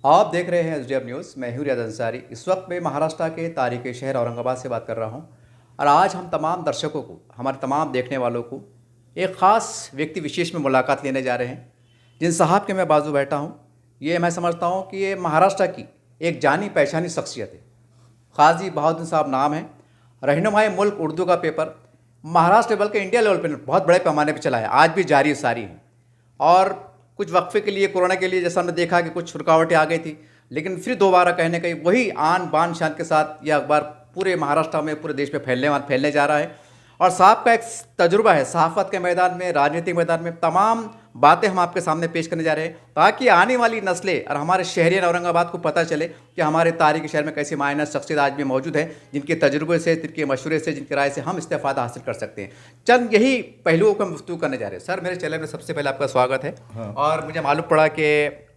आप देख रहे हैं एसडीएफ न्यूज़। मैं हूं रियाज अंसारी। इस वक्त मैं महाराष्ट्र के तारीखी शहर औरंगाबाद से बात कर रहा हूं और आज हम तमाम दर्शकों को, हमारे तमाम देखने वालों को एक ख़ास व्यक्ति विशेष में मुलाकात लेने जा रहे हैं। जिन साहब के मैं बाजू बैठा हूं, ये मैं समझता हूं कि ये महाराष्ट्र की एक जानी पहचानी शख्सियत है। काजी बहाउद्दीन साहब नाम है। रहनुमाए मुल्क उर्दू का पेपर महाराष्ट्र लेवल के इंडिया लेवल पर बहुत बड़े पैमाने पर चला है, आज भी जारी सारी है। और कुछ वक्फे के लिए, कोरोना के लिए, जैसा हमने देखा कि कुछ रुकावटें आ गई थी, लेकिन फिर दोबारा कहने कहीं वही आन बान शान के साथ यह अखबार पूरे महाराष्ट्र में, पूरे देश में फैलने जा रहा है। और साहब का एक तजुर्बा है सहाफ़त के मैदान में, राजनीतिक मैदान में। तमाम बातें हम आपके सामने पेश करने जा रहे हैं ताकि आने वाली नस्लें और हमारे शहरी औरंगाबाद को पता चले कि हमारे तारीखी शहर में कैसी मायना शख्सियत आज भी मौजूद है, जिनके तजुर्बे से, जिनके मशवरे से, जिनकी राय से हम इस्तेफ़ादा हासिल कर सकते हैं। चंद यही पहलुओं को हम गुफ्तगू करने जा रहे हैं। सर, मेरे चैनल में सबसे पहले आपका स्वागत है। हाँ। और मुझे मालूम पड़ा कि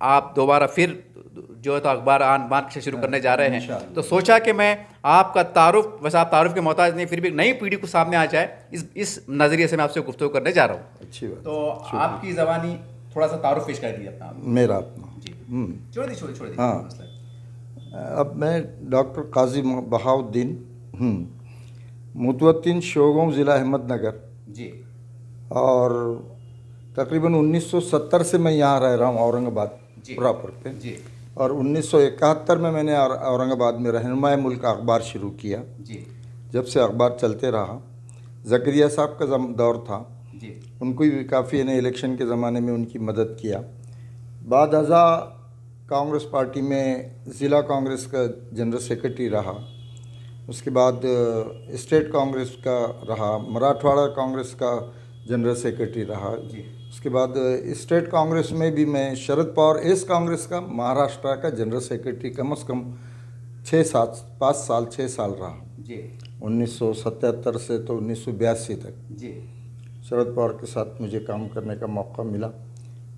आप दोबारा फिर जो है तो अखबार आन बान से शुरू करने जा रहे हैं, इंशाअल्लाह। तो सोचा कि मैं आपका तारुफ, वैसे आप तारुफ के मोहताज नहीं, फिर भी नई पीढ़ी को सामने आ जाए, इस नज़रिए से मैं आपसे गुफ्तगू करने जा रहा हूँ। अच्छी बात। तो आपकी ज़बानी थोड़ा सा तारुफ पेश कर दीजिए अपना आप। मेरा अपना जी, हम्म, छोड़ दी हाँ। मसला। अब मैं डॉक्टर काजी बहाउद्दीन मुतवत्तिन शोगों ज़िला अहमदनगर, जी और तकरीबन 1970 से मैं यहाँ रह रहा हूँ औरंगाबाद जी प्रॉपर पे। जी और 1971 में मैंने औरंगाबाद में रहनुमाए मुल्क अखबार शुरू किया। जी जब से अखबार चलते रहा, ज़करिया साहब का दौर था, जी उनको भी काफ़ी ने इलेक्शन के ज़माने में उनकी मदद किया। बाद अज़ा कांग्रेस पार्टी में ज़िला कांग्रेस का जनरल सेक्रेटरी रहा। उसके बाद स्टेट कांग्रेस का रहा, मराठवाड़ा कांग्रेस का जनरल सेक्रेटरी रहा। जी। उसके बाद स्टेट कांग्रेस में भी मैं शरद पवार एस कांग्रेस का महाराष्ट्र का जनरल सेक्रेटरी कम से कम 6 साल रहा। जी 1977 से तो 1982 तक जी शरद पवार के साथ मुझे काम करने का मौका मिला।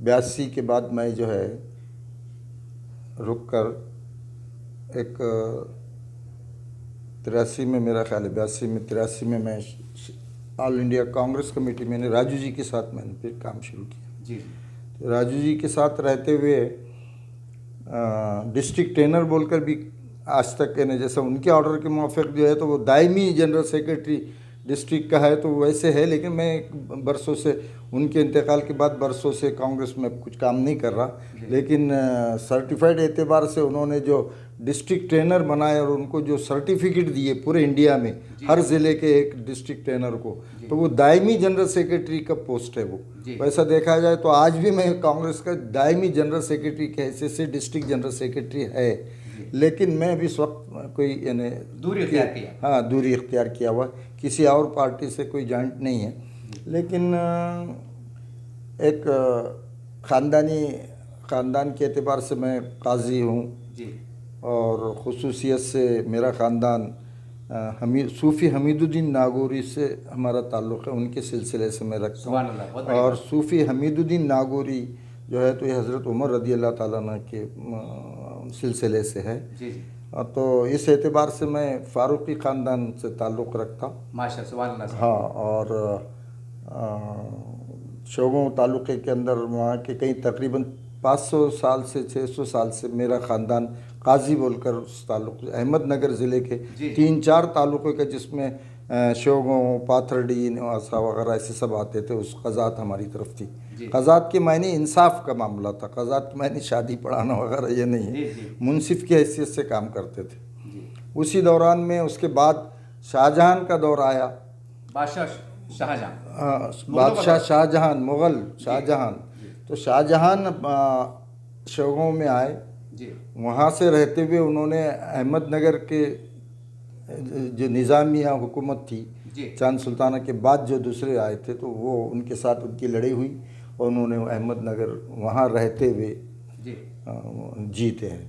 82 के बाद मैं जो है रुक कर एक 83 में, मेरा ख्याल है 82 में, 83 में मैं ऑल इंडिया कांग्रेस कमेटी, मैंने राजू जी के साथ मैंने फिर काम शुरू किया। जी तो राजू जी के साथ रहते हुए डिस्ट्रिक्ट ट्रेनर बोलकर भी आज तक के ने, जैसा उनके ऑर्डर के मुताबिक जो है तो वो दायमी जनरल सेक्रेटरी डिस्ट्रिक्ट का है, तो वैसे है। लेकिन मैं बरसों से, उनके इंतकाल के बाद बरसों से कांग्रेस में कुछ काम नहीं कर रहा। लेकिन सर्टिफाइड एतबार से उन्होंने जो डिस्ट्रिक्ट ट्रेनर बनाए और उनको जो सर्टिफिकेट दिए पूरे इंडिया में, हर ज़िले के एक डिस्ट्रिक्ट ट्रेनर को, तो वो दायमी जनरल सेक्रेटरी का पोस्ट है वो। वैसा देखा जाए तो आज भी मैं कांग्रेस का दायमी जनरल सेक्रेटरी के हैसियत से डिस्ट्रिक्ट जनरल सेक्रेटरी है। लेकिन मैं अभी इस वक्त कोई यानी दूरी इख्तियार किया। हाँ, दूरी इख्तियार किया हुआ, किसी और पार्टी से कोई जॉइंट नहीं है। लेकिन एक ख़ानदान के एतबार से मैं काजी हूँ, और खुसूसियत से मेरा ख़ानदान सूफ़ी हमीदुद्दीन नागौरी से हमारा ताल्लुक़ है, उनके सिलसिले से मैं रखता हूँ। और सूफ़ी हमीदुद्दीन नागौरी जो है तो ये हज़रत उमर रज़ी अल्लाह ताला अन्हु के सिलसिले से है। तो इस एतबार से मैं फ़ारूक़ी ख़ानदान से ताल्लुक़ रखता हूँ। माशाअल्लाह। हाँ, और शोगों तालुक़े के अंदर वहाँ के कई तकरीबन 500 साल से 600 साल से मेरा ख़ानदान काजी बोलकर उस ताल्लुक़, अहमदनगर ज़िले के 3-4 तालुक़े के, जिसमें शोगों, पाथरडी, नवासा वगैरह ऐसे सब आते थे। उस क़ज़ात हमारी तरफ थी। क़ज़ात के मायने इंसाफ का मामला था, क़ज़ात के मायने शादी पढ़ाना वगैरह ये नहीं है, मुंसिफ़ की हैसियत से काम करते थे। उसी दौरान में उसके बाद शाहजहां का दौर आया। बादशाह शाहजहां, मुग़ल शाहजहां। तो शाहजहां शोगों में आए। वहाँ से रहते हुए उन्होंने अहमदनगर के जो निज़ामिया हुकूमत थी चांद सुल्ताना के बाद जो दूसरे आए थे, तो वो उनके साथ उनकी लड़ाई हुई और उन्होंने अहमदनगर वहाँ रहते हुए जीते हैं।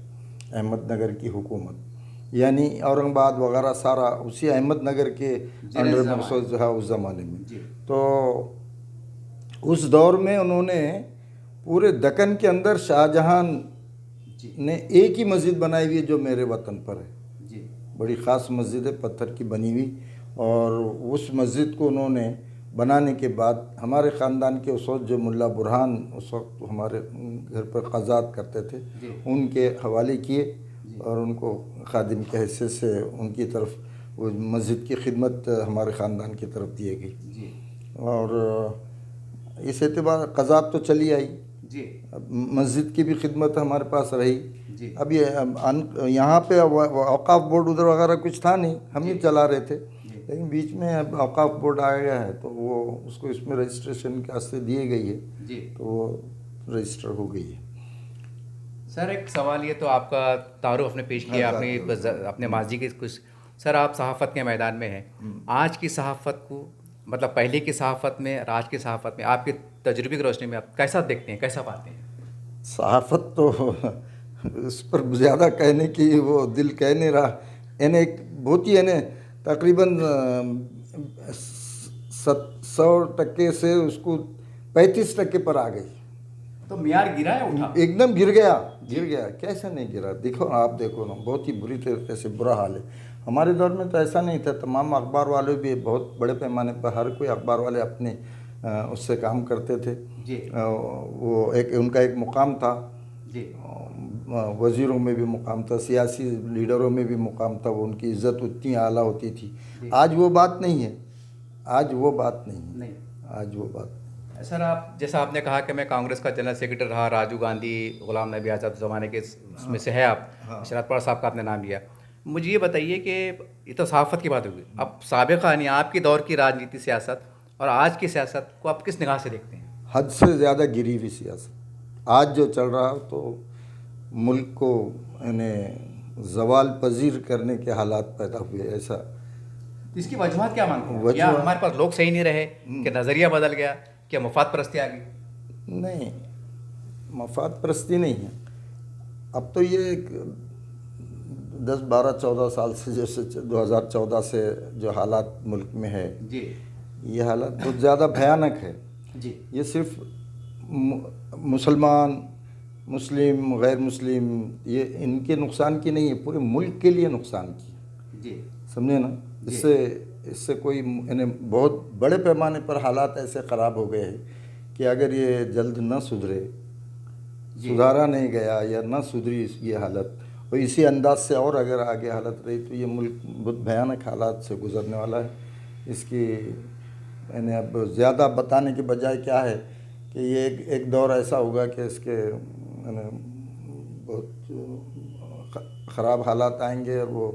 अहमदनगर की हुकूमत यानी औरंगाबाद वगैरह सारा उसी अहमदनगर के अंडर में उस ज़माने में। तो उस दौर में उन्होंने पूरे दक्कन के अंदर शाहजहां ने एक ही मस्जिद बनाई हुई है जो मेरे वतन पर है। बड़ी ख़ास मस्जिद है, पत्थर की बनी हुई। और उस मस्जिद को उन्होंने बनाने के बाद हमारे ख़ानदान के उस वक्त जो मुल्ला बुरहान उस वक्त हमारे घर पर क़ज़ात करते थे, उनके हवाले किए और उनको खादिम के हैसियत से उनकी तरफ वो मस्जिद की खिदमत हमारे ख़ानदान की तरफ दी गई। और इस एतबार क़ज़ात तो चली आई जी। अब मस्जिद की भी खिदमत हमारे पास रही। अब ये यहाँ पे औक़ाफ़ बोर्ड उधर वगैरह कुछ था नहीं, हम ही चला रहे थे, लेकिन बीच में अब औक़ाफ़ बोर्ड आ गया है तो वो उसको इसमें रजिस्ट्रेशन के वास्ते दी गई है जी। तो वो रजिस्टर हो गई है। सर एक सवाल ये तो आपका तारुफ आपने पेश किया, आपने अपने माजी के कुछ, सर आप सहाफ़त के मैदान में हैं, आज की सहाफ़त को मतलब पहले की सहाफ़त में और आज की सहाफ़त में आपके तजुर्बे की रोशनी में आप कैसा देखते हैं, कैसा पाते हैं? सहाफ़त तो उस पर ज़्यादा कहने की वो दिल कह नहीं रहा। यानी एक बहुत ही यानी तकरीबन 100% से उसको 35% पर आ गई। तो मियार गिरा है उठा? एकदम गिर गया। कैसे नहीं गिरा? देखो आप देखो ना, बहुत ही बुरी तरीके से बुरा हाल है। हमारे दौर में तो ऐसा नहीं था, तमाम अखबार वाले भी बहुत बड़े पैमाने पर हर कोई अखबार वाले अपने उससे काम करते थे जी। वो एक उनका एक मुकाम था जी। वज़ीरों में भी मुकाम था, सियासी लीडरों में भी मुकाम था, वो उनकी इज़्ज़त उतनी आला होती थी। आज वो बात नहीं है, आज वो बात सर आप जैसा आपने कहा कि मैं कांग्रेस का जनरल सेक्रेटरी रहा, राजीव गांधी, गुलाम नबी आज़ाद ज़माने के उसमें से है आप, शरद पवार साहब का आपने नाम लिया। मुझे ये बताइए कि ये तो सहाफ़त की बात होगी, अब साबिक़ा यानी आपकी दौर की राजनीति सियासत और आज की सियासत को आप किस निगाह से देखते हैं? हद से ज़्यादा गिरी हुई सियासत आज जो चल रहा तो मुल्क को यानी ज़वाल पजीर करने के हालात पैदा हुए। ऐसा इसकी वजूहत क्या मानते हैं? या हमारे पास लोग सही नहीं रहे कि नज़रिया बदल गया, क्या मफाद परस्ती आ गई? नहीं, मफाद परस्ती नहीं है। अब तो ये 10-12-14 साल से जैसे 2014 से जो हालात मुल्क में है जी, ये हालात बहुत ज़्यादा भयानक है जी। ये सिर्फ मुसलमान, मुस्लिम, गैर मुस्लिम ये इनके नुकसान की नहीं है, पूरे मुल्क के लिए नुकसान की। जी। समझे ना? इससे कोई यानी बहुत बड़े पैमाने पर हालात ऐसे ख़राब हो गए हैं कि अगर ये जल्द न सुधरे, सुधारा नहीं गया या न सुधरी ये हालत और इसी अंदाज से और अगर आगे हालत रही तो ये मुल्क बहुत भयानक हालात से गुज़रने वाला है। इसकी यानी अब ज़्यादा बताने के बजाय क्या है कि ये एक दौर ऐसा होगा कि इसके बहुत ख़राब हालात आएंगे और वो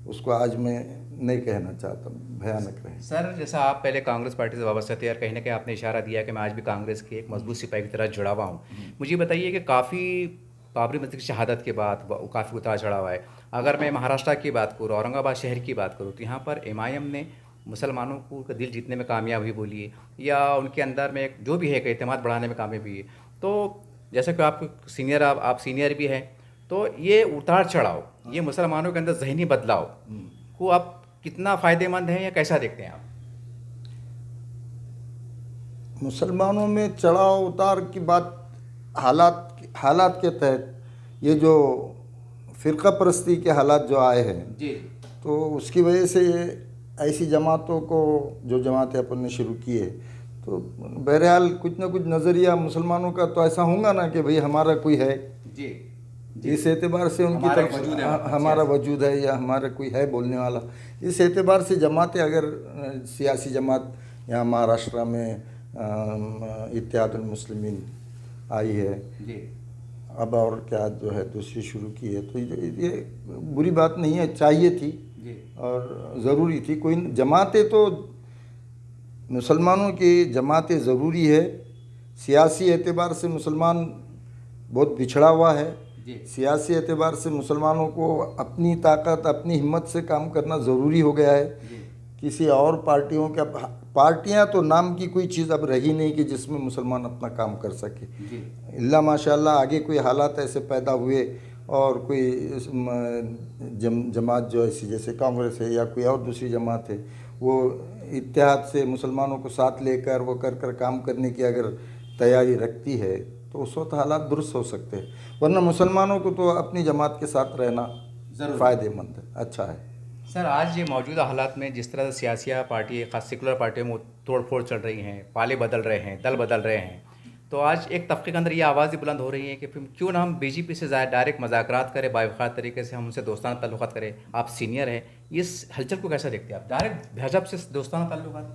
उसको आज मैं नहीं कहना चाहता, भयानक रहे। सर जैसा आप पहले कांग्रेस पार्टी से वाबस्ते थे और कहीं ना कहीं आपने इशारा दिया कि मैं आज भी कांग्रेस के एक मजबूत सिपाही की तरह जुड़ा हुआ हूँ, मुझे बताइए कि काफ़ी बाबरी मस्जिद की शहादत के बाद काफ़ी उतार चढ़ा हुआ है। अगर मैं महाराष्ट्र की बात करूँ, औरंगाबाद शहर की बात करूँ, तो यहाँ पर एमआईएम ने मुसलमानों को का दिल जीतने में कामयाब हुई बोलिए या उनके अंदर में जो भी है कि एतमाद बढ़ाने में कामयाब हुई है। तो जैसा कि आप सीनियर भी हैं, तो ये उतार चढ़ाव, ये मुसलमानों के अंदर ज़हनी बदलाव को आप कितना फ़ायदेमंद है या कैसा देखते हैं आप? मुसलमानों में चढ़ाव उतार की बात हालात के तहत ये जो फ़िरक़ा परस्ती के हालात जो आए हैं जी, तो उसकी वजह से ये ऐसी जमातों को जो जमातें अपन ने शुरू की है तो बहरहाल कुछ ना कुछ नज़रिया मुसलमानों का तो ऐसा होगा ना कि भाई हमारा कोई है जी, इस एतबार से उनकी तरफ हमारा वजूद है या हमारा कोई है बोलने वाला। इस एतबार से जमातें अगर सियासी जमात यहाँ महाराष्ट्र में इत्तेहादुल मुस्लिमीन आई है जी, अब और क्या जो है दूसरी शुरू की है तो ये बुरी बात नहीं है, चाहिए थी जी, और ज़रूरी थी। कोई जमातें तो मुसलमानों की जमातें ज़रूरी है। सियासी एतबार से मुसलमान बहुत पिछड़ा हुआ है। सियासी एतबार से मुसलमानों को अपनी ताकत अपनी हिम्मत से काम करना ज़रूरी हो गया है। किसी और पार्टियां तो नाम की कोई चीज़ अब रही नहीं कि जिसमें मुसलमान अपना काम कर सके। इल्ला माशाल्लाह आगे कोई हालात ऐसे पैदा हुए और कोई जमात जो ऐसी जैसे कांग्रेस है या कोई और दूसरी जमात है वो इत्तेहाद से मुसलमानों को साथ लेकर वो कर काम करने की अगर तैयारी रखती है तो उस वक्त हालात दुरुस्त हो सकते हैं, वरना मुसलमानों को तो अपनी जमात के साथ रहना फ़ायदेमंद है, अच्छा है। सर, आज ये मौजूदा हालात में जिस तरह से सियासी पार्टी खास सेकुलर पार्टियों में तोड़ फोड़ चल रही हैं, पाले बदल रहे हैं, दल बदल रहे हैं, तो आज एक तबके के अंदर ये आवाज़ ही बुलंद हो रही है कि फिर क्यों ना हम बीजेपी से डायरेक्ट मज़ाकरात करें, बावक़ार तरीके से हम उनसे दोस्ताना ताल्लुकात करें। आप सीनियर हैं, इस हलचल को कैसा देखते हैं आप? डायरेक्ट भाजपा से दोस्ताना ताल्लुकात?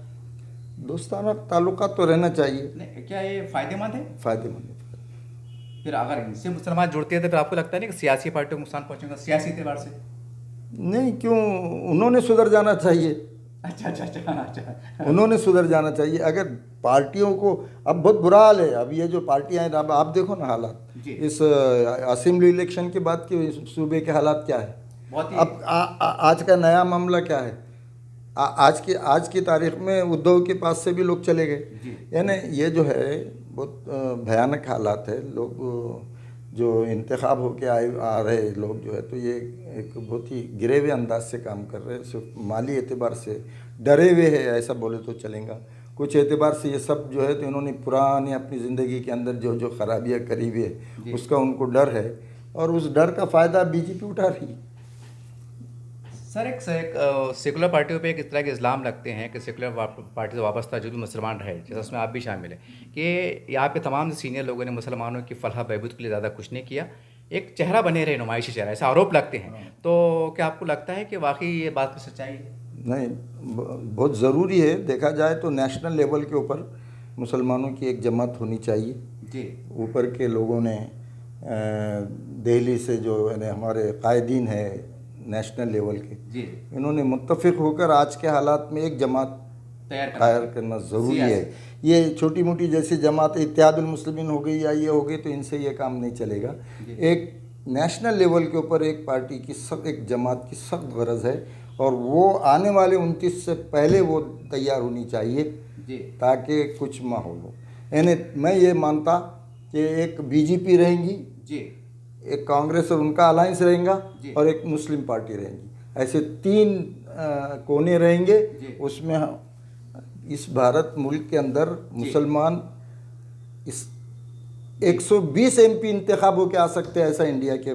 दोस्ताना ताल्लुकात तो रहना चाहिए, नहीं, क्या ये फ़ायदेमंद है? फ़ायदेमंद है। फिर अगर इनसे मुसलमान जुड़ते हैं तो फिर आपको लगता है नहीं कि सियासी पार्टियों को नुकसान पहुँचेगा सियासी एतबार से? नहीं, क्यों, उन्होंने सुधर जाना चाहिए। अच्छा। उन्होंने सुधर जाना चाहिए। अगर पार्टियों को, अब बहुत बुरा हाल है, अब ये जो पार्टियां हैं, अब आप देखो ना हालात, जी। इस असेंबली इलेक्शन के बाद के सूबे के हालात क्या है। बहुत ही अब आज का नया मामला क्या है। आज की तारीख में उद्धव के पास से भी लोग चले गए। जी। यानी ये जो है बहुत भयानक हालात है। लोग जो इंतखाब होके आ रहे लोग जो है, तो ये एक बहुत ही गिरे हुए अंदाज से काम कर रहे हैं। सिर्फ माली एतबार से डरे हुए है, ऐसा बोले तो चलेगा। कुछ एतबार से ये सब जो है, तो इन्होंने पुरानी अपनी ज़िंदगी के अंदर जो जो खराबियाँ करी हुई है, उसका उनको डर है, और उस डर का फ़ायदा बीजेपी उठा रही है। सर, एक सेकुलर पार्टियों पे एक इस तरह के इल्ज़ाम लगते हैं कि सेकुलर पार्टी से वाबस्ता जो भी मुसलमान रहे, जैसे उसमें आप भी शामिल हैं, कि यहाँ पे तमाम सीनियर लोगों ने मुसलमानों की फलाह बहबूद के लिए ज़्यादा कुछ नहीं किया, एक चेहरा बने रहे, नुमाइशी चेहरा, ऐसा आरोप लगते हैं। तो क्या आपको लगता है कि वाकई ये बात में सच्चाई है? नहीं, बहुत ज़रूरी है। देखा जाए तो नेशनल लेवल के ऊपर मुसलमानों की एक जमात होनी चाहिए। जी। ऊपर के लोगों ने दिल्ली से जो है हमारे कायदीन है नेशनल लेवल के, जी। इन्होंने मुत्तफिक होकर आज के हालात में एक जमात तैयार करना ज़रूरी है। ये छोटी मोटी जैसी जमात इत्तेहादुल मुस्लिमीन हो गई या ये हो गई, तो इनसे ये काम नहीं चलेगा। एक नेशनल लेवल के ऊपर एक पार्टी की एक जमात की सख्त गरज है, और वो आने वाले 29 से पहले वो तैयार होनी चाहिए, ताकि कुछ माहौल हो। यानी मैं ये मानता कि एक बीजेपी रहेंगी जी, एक कांग्रेस और उनका अलायंस रहेगा, और एक मुस्लिम पार्टी रहेंगी। ऐसे 3 कोने रहेंगे। उसमें इस भारत मुल्क के अंदर मुसलमान इस 120 MP इंतखाब होकर आ सकते हैं, ऐसा इंडिया के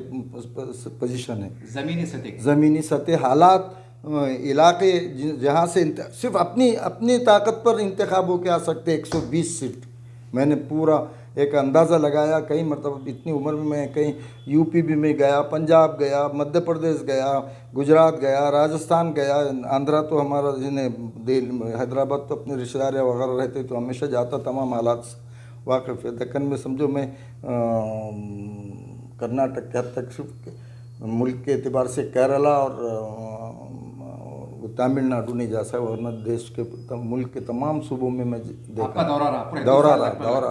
पोजीशन है। ज़मीनी सतह हालात, इलाके जहाँ से सिर्फ अपनी ताकत पर इंतखाब होकर आ सकते हैं 120 सीट। मैंने पूरा एक अंदाज़ा लगाया, कई मतलब इतनी उम्र में मैं कहीं यूपी भी में गया, पंजाब गया, मध्य प्रदेश गया, गुजरात गया, राजस्थान गया, आंध्रा तो हमारा दिल्ली हैदराबाद तो अपने रिश्तेदार वगैरह रहते, तो हमेशा जाता, तमाम हालात वाक़िफ़ है। दक्कन में समझो मैं कर्नाटक के हद तक, सिर्फ मुल्क के एतबार से केरला और तमिलनाडु नहीं जा सकता, वरना देश के मुल्क के तमाम सूबों में मैं देखा। दौरा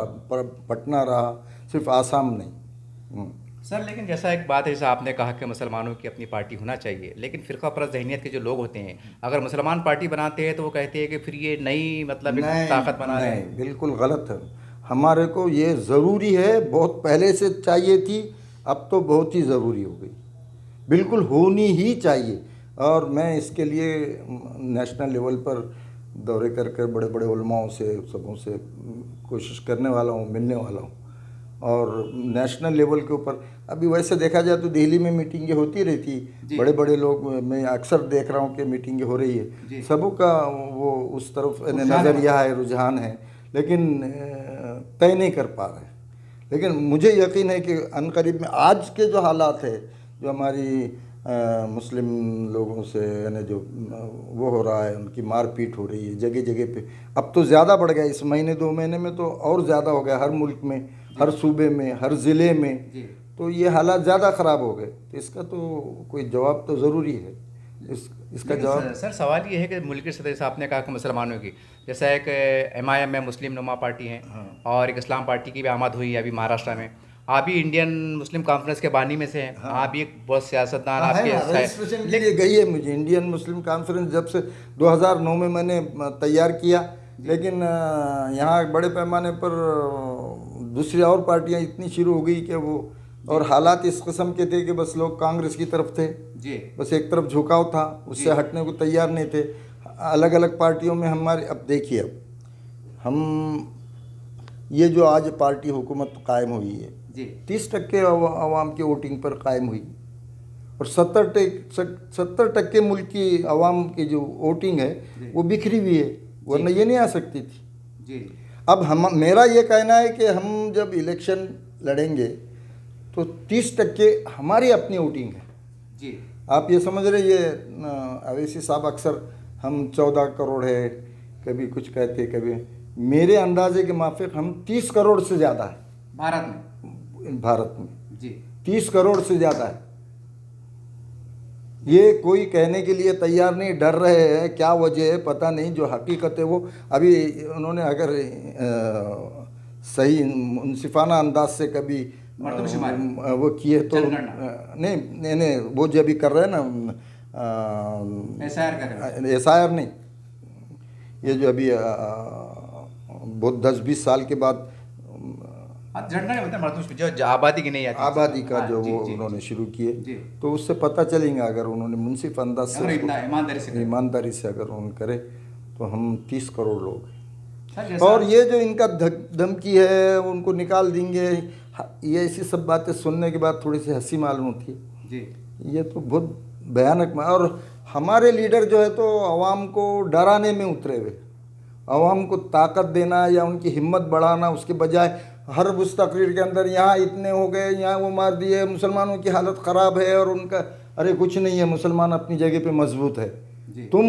पटना रहा, सिर्फ आसाम नहीं। सर, लेकिन जैसा एक बात है, जैसा आपने कहा कि मुसलमानों की अपनी पार्टी होना चाहिए, लेकिन फ़िरका परस्त ज़हनियत के जो लोग होते हैं, अगर मुसलमान पार्टी बनाते हैं तो वो कहते हैं कि फिर ये नई मतलब एक ताकत बना रहे हैं। बिल्कुल गलत है। हमारे को ये ज़रूरी है, बहुत पहले से चाहिए थी, अब तो बहुत ही ज़रूरी हो गई, बिल्कुल होनी ही चाहिए। और मैं इसके लिए नेशनल लेवल पर दौरे कर कर बड़े बड़े उलमाओं से सबों से कोशिश करने वाला हूँ, मिलने वाला हूँ। और नेशनल लेवल के ऊपर अभी वैसे देखा जाए तो दिल्ली में मीटिंगें होती रहती, बड़े बड़े लोग, मैं अक्सर देख रहा हूँ कि मीटिंगें हो रही है, सबों का वो उस तरफ नज़रिया है, रुझान है, लेकिन तय नहीं कर पा रहे। लेकिन मुझे यकीन है कि अनकरीब में आज के जो हालात है, जो हमारी मुस्लिम लोगों से यानी जो वो हो रहा है, उनकी मारपीट हो रही है जगह जगह पे, अब तो ज़्यादा बढ़ गया। इस महीने 2 महीने में तो और ज़्यादा हो गया, हर मुल्क में, हर सूबे में, हर ज़िले में। तो ये हालात ज़्यादा ख़राब हो गए, तो इसका तो कोई जवाब तो ज़रूरी है। इसका जवाब सर, सवाल ये है कि मुल्क के सदस्य, आपने कहा कि मुसलमानों की, जैसा एक MIM में मुस्लिम नुमा पार्टी हैं, और एक इस्लाम पार्टी की भी आमद हुई है अभी महाराष्ट्र में। आप भी इंडियन मुस्लिम कॉन्फ्रेंस के बानी में से हैं। आप भी एक बहुत सियासतदान, आपके रजिस्ट्रेशन के लिए गई है मुझे इंडियन मुस्लिम कॉन्फ्रेंस, जब से 2009 में मैंने तैयार किया। लेकिन यहाँ बड़े पैमाने पर दूसरी और पार्टियाँ इतनी शुरू हो गई कि वो, और हालात इस किस्म के थे कि बस लोग कांग्रेस की तरफ थे जी, बस एक तरफ झुकाव था, उससे हटने को तैयार नहीं थे। अलग अलग पार्टियों में हमारे, अब देखिए, अब हम ये जो आज पार्टी हुकूमत कायम हुई है, 30% आवाम की वोटिंग पर कायम हुई, और 70% मुल्क की आवाम की जो वोटिंग है वो बिखरी हुई है, वरना ये नहीं आ सकती थी। जी अब हम मेरा ये कहना है कि हम जब इलेक्शन लड़ेंगे तो 30% हमारी अपनी वोटिंग है। जी आप ये समझ रहे, ये अवैसी साहब अक्सर हम 14 करोड़ है, कभी कुछ कहते कभी, मेरे अंदाजे के माफिक हम 30 करोड़ से ज़्यादा है भारत में। जी 30 करोड़ से ज़्यादा है। ये कोई कहने के लिए तैयार नहीं, डर रहे हैं, क्या वजह है पता नहीं, जो हकीकत है वो अभी उन्होंने अगर सही मुनसिफाना अंदाज से कभी वो किए तो नहीं वो जो अभी कर रहे हैं ना SIR नहीं, ये जो अभी बहुत 10-20 साल के बाद जो आबादी की नहीं आती, आबादी का जो वो उन्होंने शुरू किए, तो उससे पता चलेंगे अगर उन्होंने मुनसिफ अंदाज से ईमानदारी से अगर उन्होंने करे तो हम 30 करोड़ लोग हैं। और ये जो इनका धमकी है उनको निकाल देंगे, ये ऐसी सब बातें सुनने के बाद थोड़ी सी हंसी मालूम होती है जी। ये तो बहुत भयानक। और हमारे लीडर जो है तो आवाम को डराने में उतरे हुए, आवाम को ताकत देना या उनकी हिम्मत बढ़ाना, उसके बजाय हर उस तकरीर के अंदर यहाँ इतने हो गए, यहाँ वो मार दिए, मुसलमानों की हालत ख़राब है, और उनका अरे कुछ नहीं है, मुसलमान अपनी जगह पे मजबूत है, तुम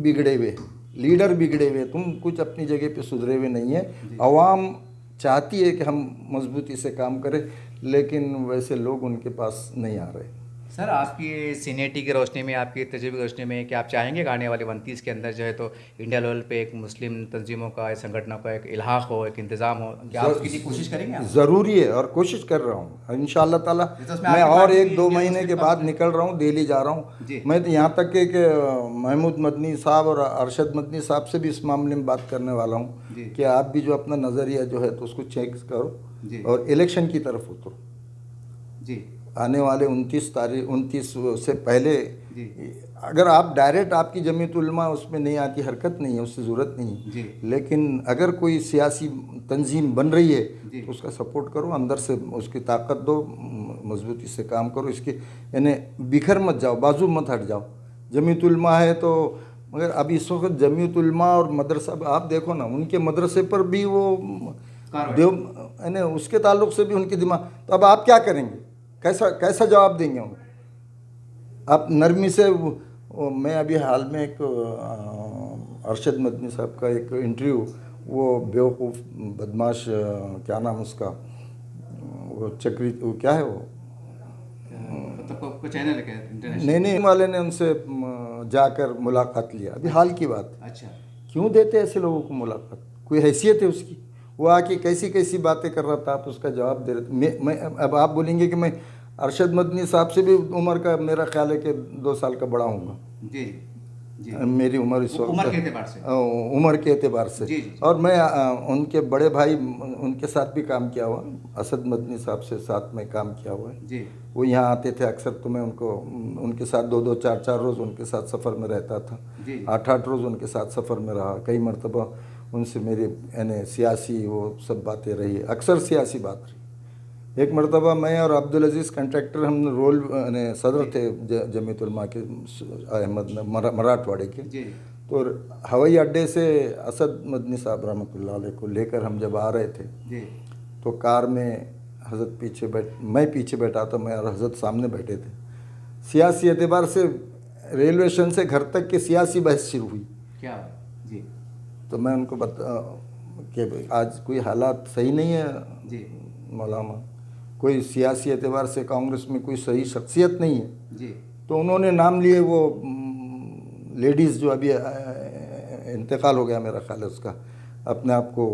बिगड़े हुए, लीडर बिगड़े हुए, तुम कुछ अपनी जगह पे सुधरे हुए नहीं है। आवाम चाहती है कि हम मजबूती से काम करें, लेकिन वैसे लोग उनके पास नहीं आ रहे। सर, आपकी सीनियरिटी की रोशनी में, आपकी तजुर्बे की रोशनी में, कि आप चाहेंगे कि आने वाले 29 के अंदर जो है तो इंडिया लेवल पे एक मुस्लिम तंजीमों का, संगठनों का एक इल्हाक हो, एक इंतज़ाम हो, क्या आप उसकी कोशिश करेंगे? ज़रूरी है और कोशिश कर रहा हूँ इंशाअल्लाह ताला। मैं और 1-2 महीने के बाद निकल रहा हूँ, दिल्ली जा रहा हूँ। मैं तो यहाँ तक कि महमूद मदनी साहब और अरशद मदनी साहब से भी इस मामले में बात करने वाला हूँ कि आप भी जो अपना नज़रिया जो है तो उसको चेक करो और इलेक्शन की तरफ उतरो जी। आने वाले 29 से पहले अगर आप डायरेक्ट, आपकी जमीयत उलमा उसमें नहीं आती, हरकत नहीं है, उससे ज़रूरत नहीं है, लेकिन अगर कोई सियासी तंजीम बन रही है तो उसका सपोर्ट करो, अंदर से उसकी ताकत दो, मजबूती से काम करो, इसके यानी बिखर मत जाओ, बाजू मत हट जाओ। जमीयत उलमा है तो, मगर अभी इस वक्त जमीयत उलमा और मदरसा आप देखो ना, उनके मदरसे पर भी वो यानी उसके ताल्लुक से भी उनके दिमाग, तो अब आप क्या करेंगे, कैसा जवाब देंगे उनको आप नरमी से? मैं अभी हाल में एक अरशद मदनी साहब का एक इंटरव्यू, वो बेवकूफ़ बदमाश क्या नाम उसका, वो चक्री, वो क्या है वो चैनल है नहीं वाले ने उनसे जाकर मुलाकात लिया, अभी हाल की बात। अच्छा, क्यों देते ऐसे लोगों को मुलाकात? कोई हैसियत है उसकी? वो आके कैसी कैसी बातें कर रहा था, आप उसका जवाब दे रहे थे। मैं अब आप बोलेंगे कि मैं अरशद मदनी साहब से भी उम्र का मेरा ख्याल है कि 2 साल का बड़ा हूँगा जी। मेरी उम्र इस वक्त उम्र के एतबार से जी। और मैं उनके बड़े भाई, उनके साथ भी काम किया हुआ, असद मदनी साहब से साथ में काम किया हुआ है जी। वो यहाँ आते थे अक्सर, तो मैं उनके साथ 2-2, 4-4 रोज़ उनके साथ सफ़र में रहता था, 8-8 रोज़ उनके साथ सफ़र में रहा। कई मरतबा उनसे मेरे यानी सियासी वो सब बातें रही, अक्सर सियासी बात रही। एक मरतबा मैं और अब्दुल अजीज़ कंट्रैक्टर, हम रोल सदर थे जमीयत उलमा के अहमद मराठवाड़े के, तो हवाई अड्डे से असद मदनी साहब रहमतुल्लाह अलैह को लेकर हम जब आ रहे थे तो कार में हज़रत पीछे मैं पीछे बैठा था, मैं और हज़रत सामने बैठे थे। सियासी एतबार से रेलवे स्टेशन से घर तक की सियासी बहस शुरू हुई क्या जी। तो मैं उनको बता कि आज कोई हालात सही नहीं है जी मौलाना, कोई सियासी एतबार से कांग्रेस में कोई सही शख्सियत नहीं है जी। तो उन्होंने नाम लिए वो लेडीज़ जो अभी इंतकाल हो गया मेरा ख्याल है उसका, अपने आप को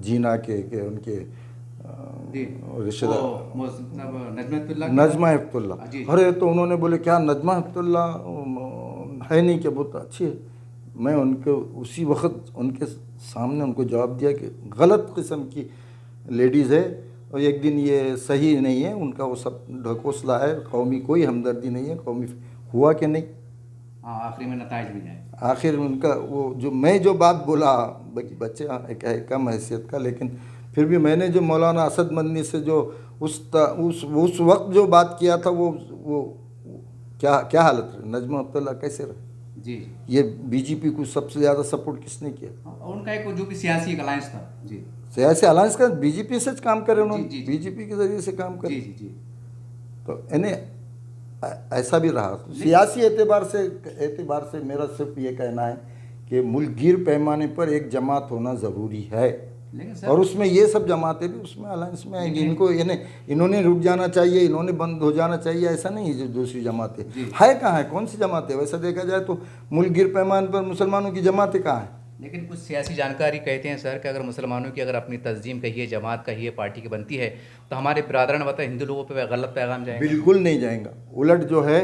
जीना के उनके रिश्तेदार नजमा हिफ्तुल्ला। अरे तो उन्होंने बोले क्या नजमा हिफ्तुल्ला है नहीं क्या, बहुत अच्छी है। मैं उनको उसी वक्त उनके सामने उनको जवाब दिया कि गलत किस्म की लेडीज़ है और एक दिन ये सही नहीं है, उनका वो सब ढकोसला है, कौमी कोई हमदर्दी नहीं है, कौमी हुआ कि नहीं। आखिर में नताइज भी जाए, आखिर उनका वो जो मैं जो बात बोला, बच्चे एक कम हैसियत का, लेकिन फिर भी मैंने जो मौलाना असद मदनी से जो उस वक्त जो बात किया था वो क्या क्या हालत रही, नजमा अब्दुल्ला कैसे रहे जी। ये बीजेपी को सबसे ज़्यादा सपोर्ट किसने किया? और उनका एक जो भी सियासी एक अलायंस था जी, सियासी अलायंस का बीजेपी से काम करे जी, उन्होंने, जी, जी। बीजेपी के जरिए से काम करे। जी जी जी। तो इन्हें ऐसा भी रहा। सियासी एतबार से मेरा सिर्फ ये कहना है कि मुल्कगीर पैमाने पर एक जमात होना ज़रूरी है, लेकिन सर और उसमें ये सब जमातें भी उसमें अलायंस में आएंगी। इनको इन्होंने रुक जाना चाहिए, इन्होंने बंद हो जाना चाहिए, ऐसा नहीं है। जो दूसरी जमातें है कहाँ है, कौन सी जमातें? वैसा देखा जाए तो मुल्कगीर पैमाने पर मुसलमानों की जमातें कहाँ हैं? लेकिन कुछ सियासी जानकारी कहते हैं सर कि अगर मुसलमानों की अगर अपनी तंजीम कहिए, जमात कहिए, पार्टी की बनती है तो हमारे बिरादरान वतन हिंदू लोगों पे गलत पैगाम जाएगा। बिल्कुल नहीं जाएगा, उलट जो है,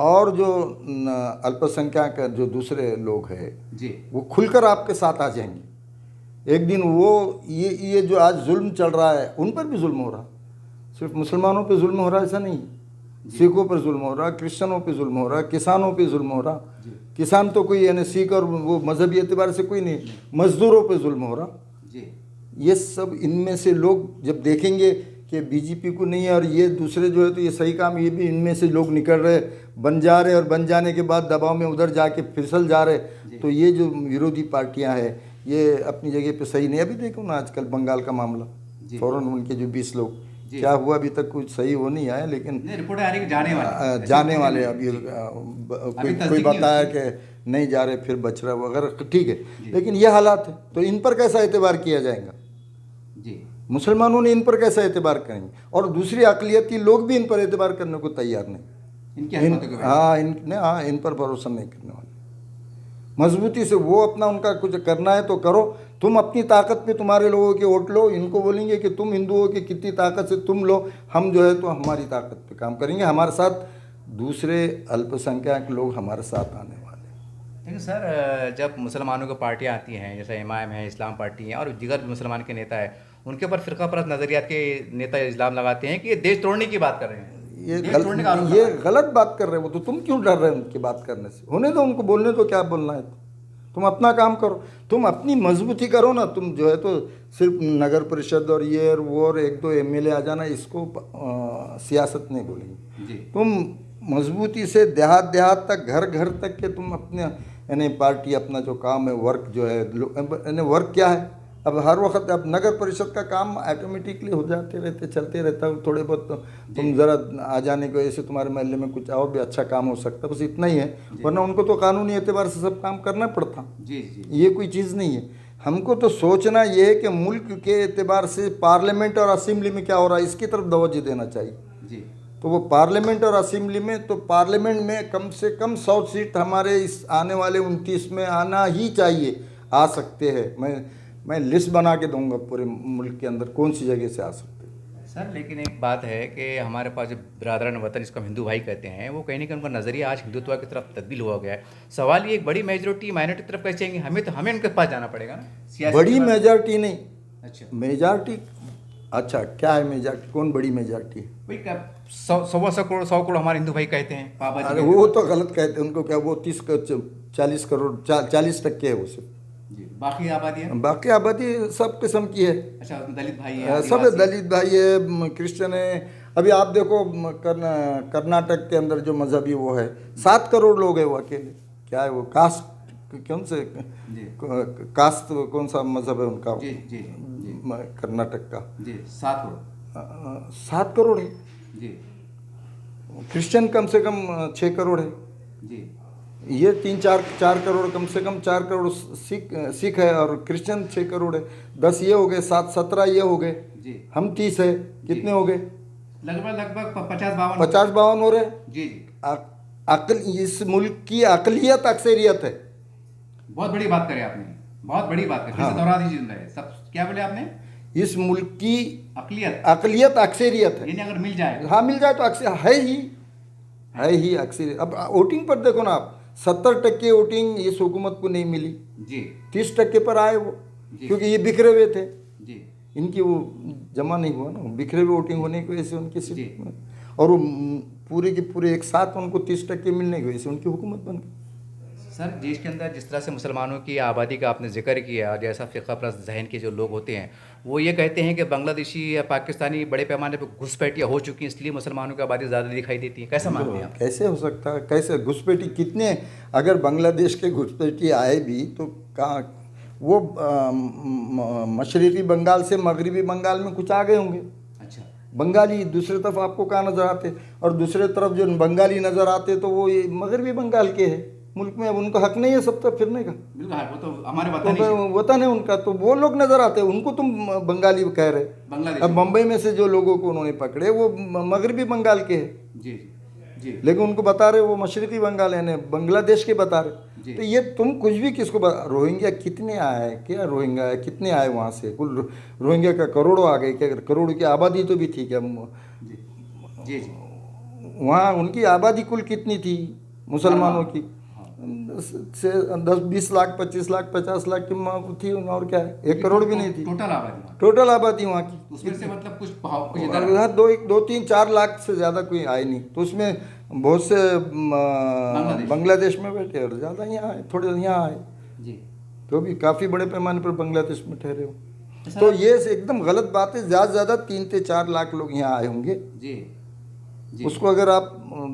और जो अल्पसंख्यक जो दूसरे लोग हैं जी वो खुलकर आपके साथ आ जाएंगे। एक दिन वो ये जो आज जुल्म चल रहा है उन पर भी जुल्म हो रहा, सिर्फ मुसलमानों पे जुल्म हो रहा ऐसा नहीं, सिखों पर जुल्म हो रहा, क्रिश्चियनों पे जुल्म हो रहा, किसानों पे जुल्म हो रहा। किसान तो कोई यानी सिख और वो मजहबी एतबार से कोई नहीं, मजदूरों पे जुल्म हो रहा जी। ये सब। इनमें से लोग जब देखेंगे कि बीजेपी को नहीं है और ये दूसरे जो है तो ये सही काम, ये भी इनमें से लोग निकल रहे, बन जा रहे, और बन जाने के बाद दबाव में उधर जाके फिसल जा रहे, तो ये जो विरोधी पार्टियां हैं ये अपनी जगह पे सही नहीं। अभी देखो ना आजकल बंगाल का मामला, फ़ौरन उनके जो 20 लोग, क्या हुआ अभी तक कुछ सही हो नहीं आया, लेकिन रिपोर्ट आ रही है कि जाने वाले अभी कोई बताया कि नहीं जा रहे, फिर बच रहा वगैरह, ठीक है, लेकिन ये हालात है। तो इन पर कैसा एतबार किया जाएगा? जी, मुसलमानों ने इन पर कैसा एतबार करेंगे? और दूसरी अकलियती लोग भी इन पर एतबार करने को तैयार नहीं। हाँ, इन पर भरोसा नहीं करने वाले। मजबूती से वो अपना उनका कुछ करना है तो करो, तुम अपनी ताकत पे तुम्हारे लोगों के वोट लो, इनको बोलेंगे कि तुम हिंदुओं की कितनी ताकत से तुम लो, हम जो है तो हमारी ताकत पे काम करेंगे, हमारे साथ दूसरे अल्पसंख्यक लोग हमारे साथ आने वाले। लेकिन सर जब मुसलमानों की पार्टियाँ आती हैं, जैसे इमाम है, इस्लाम पार्टी है, और दिगर मुसलमान के नेता है, उनके ऊपर फ़िरकापरस्त नज़रियात के नेता इल्ज़ाम लगाते हैं कि ये देश तोड़ने की बात कर रहे हैं, ये गलत बात कर रहे हो। तो तुम क्यों डर रहे हो उनकी बात करने से? होने दो, उनको बोलने दो, क्या बोलना है। तुम अपना काम करो, तुम अपनी मजबूती करो ना। तुम जो है तो सिर्फ नगर परिषद और ये और वो और 1-2 MLA आ जाना, इसको सियासत नहीं बोलेंगे। तुम मजबूती से देहात तक, घर तक के तुम अपने यानी पार्टी अपना जो काम है, वर्क जो है, यानी वर्क क्या है, अब हर वक्त अब नगर परिषद का काम ऑटोमेटिकली हो जाते रहते, चलते रहता है। थोड़े बहुत तो तुम ज़रा आ जाने की वजह से तुम्हारे महल्ले में कुछ और भी अच्छा काम हो सकता है, बस इतना ही है, वरना उनको तो कानूनी एतबार से सब काम करना पड़ता। ये कोई चीज़ नहीं है। हमको तो सोचना ये है कि मुल्क के एतबार से पार्लियामेंट और असेंबली में क्या हो रहा है, इसकी तरफ तवज्जो देना चाहिए। तो वो पार्लियामेंट और असेंबली में, तो पार्लियामेंट में कम से कम 100 सीट हमारे इस आने वाले 29 में आना ही चाहिए, आ सकते हैं। मैं लिस्ट बना के दूंगा पूरे मुल्क के अंदर कौन सी जगह से आ सकते हैं। सर लेकिन एक बात है कि हमारे पास जो बिरादरान वतन, इसको हम हिंदू भाई कहते हैं, वो कहीं ना कहीं उनका नज़रिया आज हिंदुत्व की तरफ तब्दील हुआ गया है। सवाल ये, एक बड़ी मेजोरिटी माइनॉरिटी की तरफ कैसे आएंगे? हमें उनके पास जाना पड़ेगा ना। बड़ी मेजॉरिटी नहीं, अच्छा मेजॉरिटी, अच्छा क्या है मेजॉरिटी? कौन बड़ी मेजॉरिटी है? भाई 100 करोड़ हमारे हिंदू भाई कहते हैं। अरे वो तो गलत कहते हैं, उनको क्या, वो 40 करोड़ 40% है वो सिर्फ। बाकी आबादी सब किस्म की है। अच्छा, दलित भाई है, सब दलित भाई है, क्रिश्चियन है। अभी आप देखो कर्नाटक के अंदर जो मजहबी वो है, 7 करोड़ लोग हैं वो अकेले। क्या है वो कास्ट, कौन से कास्ट, कौन सा मजहब है उनका? कर्नाटक का 7 करोड़ है जी। क्रिश्चियन कम से कम 6 करोड़ है जी। ये 4 करोड़, कम से कम 4 करोड़ सिख है, और क्रिश्चियन 6 करोड़ है। 10 ये हो गए, 17 ये हो गए जी। हम 30 है, कितने हो गए? लगभग 50-52 हो रहे जी। इस मुल्क की अकलियत अक्सरियत है। बहुत बड़ी बात करी आपने, बहुत बड़ी बात करी। हाँ। दोहरा दीजिए सब, क्या बोले आपने? इस मुल्क की अकलियत अक्सरियत है। अगर मिल जाए, हाँ मिल जाए तो अक्सर है ही अक्सरियत। अब वोटिंग पर देखो ना आप, 70% वोटिंग इस हुकूमत को नहीं मिली जी, 30% पर आए वो, क्योंकि ये बिखरे हुए थे जी, इनकी वो जमा नहीं हुआ ना, बिखरे हुए वोटिंग होने की वजह से उनकी सीट में, और वो पूरे के पूरे एक साथ उनको 30% मिलने की वजह से उनकी हुकूमत बन गई। सर देश के अंदर जिस तरह से मुसलमानों की आबादी का आपने जिक्र किया, जैसा फ़िक़्हा परस्त जहन के जो लोग होते हैं वो ये कहते हैं कि बांग्लादेशी या पाकिस्तानी बड़े पैमाने पर घुसपैठियाँ हो चुकी हैं, इसलिए मुसलमानों की आबादी ज़्यादा दिखाई देती है। कैसा मानते हैं आप? कैसे हो सकता है? कैसे घुसपैठी कितने, अगर बांग्लादेश के घुसपैठी आए भी तो कहाँ वो मशरक़ी बंगाल से मगरबी बंगाल में कुछ आ गए होंगे। अच्छा। बंगाली दूसरी तरफ आपको कहाँ नज़र आते, और दूसरी तरफ जो बंगाली नज़र आते तो वो ये मगरबी बंगाल के हैं मुल्क में। अब उनको हक नहीं है सब तरफ फिरने का, बिल्कुल है, वो तो हमारे वतन ही है। वतन है उनका, तो वो लोग नज़र आते हैं उनको तुम बंगाली कह रहे। बांग्लादेश अब मुंबई में से जो लोगों को उन्होंने पकड़े वो मगरबी बंगाल के हैं, जी जी। लेकिन उनको बता रहे वो मशरक़ी बंगाल यानी बांग्लादेश के बता रहे। तो ये तुम कुछ भी किसको रोहिंग्या कितने आए, क्या रोहिंग्या है, कितने आए वहाँ से? कुल रोहिंग्या का करोड़ों आ गए, क्या करोड़ों की आबादी तो भी थी क्या? जी जी जी। वहाँ उनकी आबादी कुल कितनी थी मुसलमानों की? से 10-20 लाख 25 लाख 50 लाख की थी, और क्या है, 1 करोड़ भी नहीं थी टोटल आबादी वहाँ की। उसमें से मतलब कुछ इधर हाँ, 2-3-4 लाख से ज़्यादा कोई आए नहीं, तो उसमें बहुत से बांग्लादेश में बैठे और ज़्यादा यहाँ आए, थोड़े यहाँ आए जी, तो भी काफ़ी बड़े पैमाने पर बांग्लादेश में ठहरे हो। तो ये एकदम गलत बात है। ज़्यादा से ज़्यादा 3 से 4 लाख लोग यहाँ आए होंगे जी जी। उसको अगर आप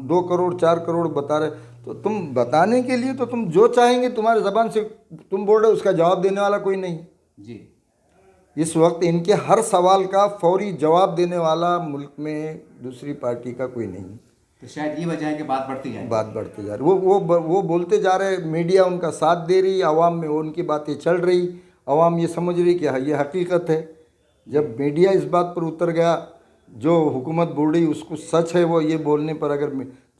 2 करोड़ 4 करोड़ बता रहे, तो तुम बताने के लिए तो तुम जो चाहेंगे तुम्हारे ज़बान से तुम बोल रहे हो, उसका जवाब देने वाला कोई नहीं जी। इस वक्त। इनके हर सवाल का फौरी जवाब देने वाला मुल्क में दूसरी पार्टी का कोई नहीं। तो शायद ये वजह है कि बात बढ़ती जा रही। वो बोलते जा रहे, मीडिया उनका साथ दे रही, आवाम में उनकी बातें चल रही, आवाम ये समझ रही कि हाँ ये हकीकत है। जब मीडिया इस बात पर उतर गया, जो हुकूमत बोल रही उसको सच है वो ये बोलने पर, अगर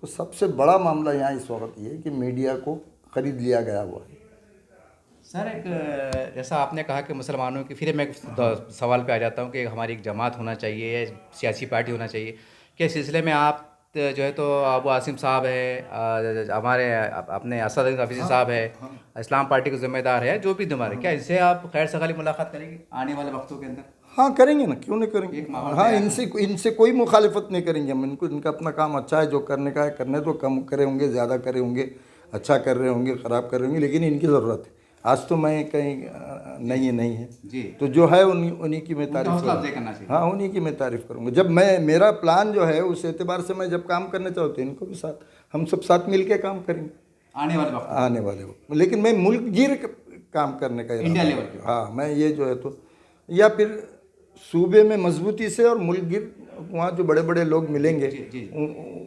तो सबसे बड़ा मामला यहाँ इस वक्त ये है कि मीडिया को खरीद लिया गया हुआ है। सर एक जैसा आपने कहा कि मुसलमानों की, फिर मैं सवाल पे आ जाता हूँ कि हमारी एक जमात होना चाहिए या सियासी पार्टी होना चाहिए, कि इस सिलसिले में आप जो है तो अबू आसिम साहब है, हमारे अपने असद हफीज़ साहब है, इस्लाम पार्टी के ज़िम्मेदार है, जो भी तुम्हारे, क्या इनसे आप खैर सगाली मुलाकात करेंगे आने वाले वक्तों के अंदर? हाँ करेंगे ना, क्यों नहीं करेंगे। हाँ, इनसे कोई मुखालिफत नहीं करेंगे हम। इनका अपना काम अच्छा है, जो करने का है करने तो, कम करे होंगे ज़्यादा करे होंगे, अच्छा कर रहे होंगे ख़राब कर रहे होंगे, लेकिन इनकी ज़रूरत है। आज तो मैं कहीं नहीं है जी, तो जो है उन्हीं की मैं तारीफ करूँगा। हाँ, उन्हीं की मैं तारीफ़ करूँगा। जब मेरा प्लान जो है उस एतबार से मैं जब काम करना चाहते हैं, इनको भी साथ, हम सब साथ मिल के काम करेंगे आने वाले वक्त। लेकिन मैं मुल्क गिर काम करने का इंडिया लेवल पे। हाँ, मैं ये जो है तो, या फिर सूबे में मजबूती से और मुल्क गिर वहाँ जो बड़े बड़े लोग मिलेंगे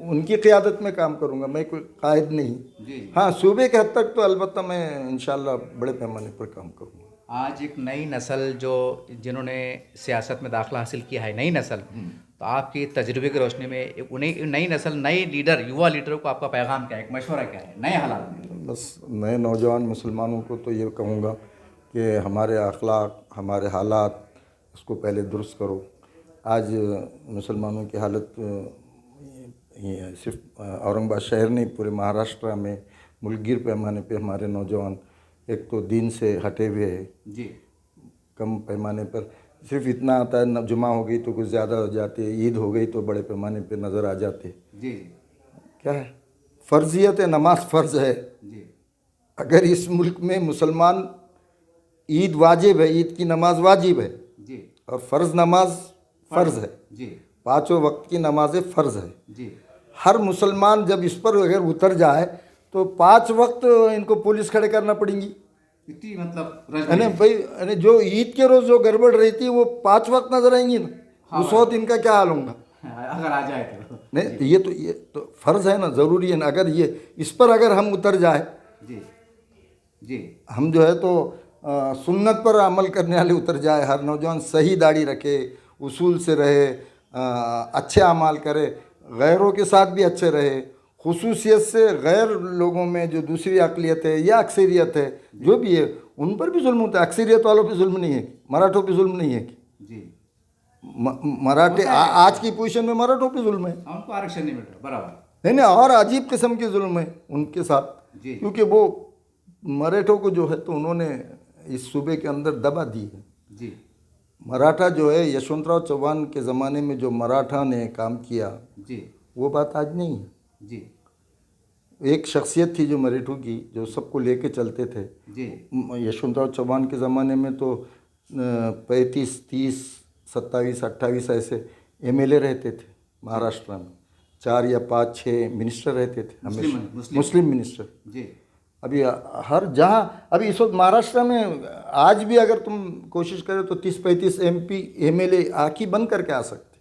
उनकी क़ियादत में काम करूँगा। मैं कोई कायद नहीं। हाँ, सूबे के हद तक तो अलबत्ता मैं इंशाल्लाह बड़े पैमाने पर काम करूँगा। आज एक नई नस्ल जो जिन्होंने सियासत में दाखिला हासिल किया है, नई नस्ल, तो आपकी तजुर्बे की रोशनी में उन्हें नई नस्ल, नए लीडर, युवा लीडरों को आपका पैगाम क्या है, एक मशवरा क्या है नए हालात में? बस नए नौजवान मुसलमानों को तो ये कहूँगा कि हमारे अखलाक, हमारे हालात, उसको पहले दुरुस्त करो। आज मुसलमानों की हालत सिर्फ औरंगाबाद शहर नहीं, पूरे महाराष्ट्र में मुल्कगिर पैमाने पे हमारे नौजवान एक तो दीन से हटे हुए हैं जी। कम पैमाने पर सिर्फ इतना आता है, जुमा हो गई तो कुछ ज़्यादा हो जाते, ईद हो गई तो बड़े पैमाने पे नज़र आ जाते। जी। क्या है, फ़र्जियत है, नमाज फ़र्ज़ है जी। अगर इस मुल्क में मुसलमान, ईद वाजिब है, ईद की नमाज वाजिब है जी, और फ़र्ज़ नमाज फ़र्ज़ है जी, 5 वक्त की नमाज़ें फ़र्ज़ है जी। हर मुसलमान जब इस पर अगर उतर जाए तो 5 वक्त इनको पुलिस खड़े करना पड़ेंगी। इतनी मतलब है ना भाई, अरे जो ईद के रोज़ जो गड़बड़ रहती है वो 5 वक्त नजर आएंगी ना। हाँ, उस वक्त इनका क्या हाल होगा अगर आ जाए तो? नहीं, तो ये तो फ़र्ज़ है ना, ज़रूरी है ना। अगर ये इस पर अगर हम उतर जाए, जी जी, हम जो है तो सुन्नत पर अमल करने वाले उतर जाए, हर नौजवान सही दाढ़ी रखे, उसूल से रहे, अच्छे अमाल करे, गैरों के साथ भी अच्छे रहे, खुसूसियत से गैर लोगों में जो दूसरी अक़लियत है या अक्सरियत है जो भी है उन पर भी जुल्म होता है। अक्सरियत वालों पर जुल्म नहीं है, मराठों पर जुल्म नहीं है जी। मराठे आज की पोजीशन में मराठों पे जुल्म है, उनको आरक्षण नहीं मिल रहा बराबर। नहीं, और अजीब किस्म के जुल्म है उनके साथ, क्योंकि वो मराठों को जो है तो उन्होंने इस सूबे के अंदर दबा दी है जी। मराठा जो है, यशवंतराव चौहान के ज़माने में जो मराठा ने काम किया जी, वो बात आज नहीं है जी। एक शख्सियत थी जो मराठों की, जो सबको लेके चलते थे। जी यशवंतराव चौहान के ज़माने में तो 35, 30, 27, 28 ऐसे एमएलए रहते थे महाराष्ट्र में। 4 या 5, 6 मिनिस्टर रहते थे हमेशा, मुस्लिम मिनिस्टर। जी अभी हर जहाँ अभी इस वक्त महाराष्ट्र में आज भी अगर तुम कोशिश करो तो 30-35 एमपी एमएलए आँखी बंद करके आ सकते,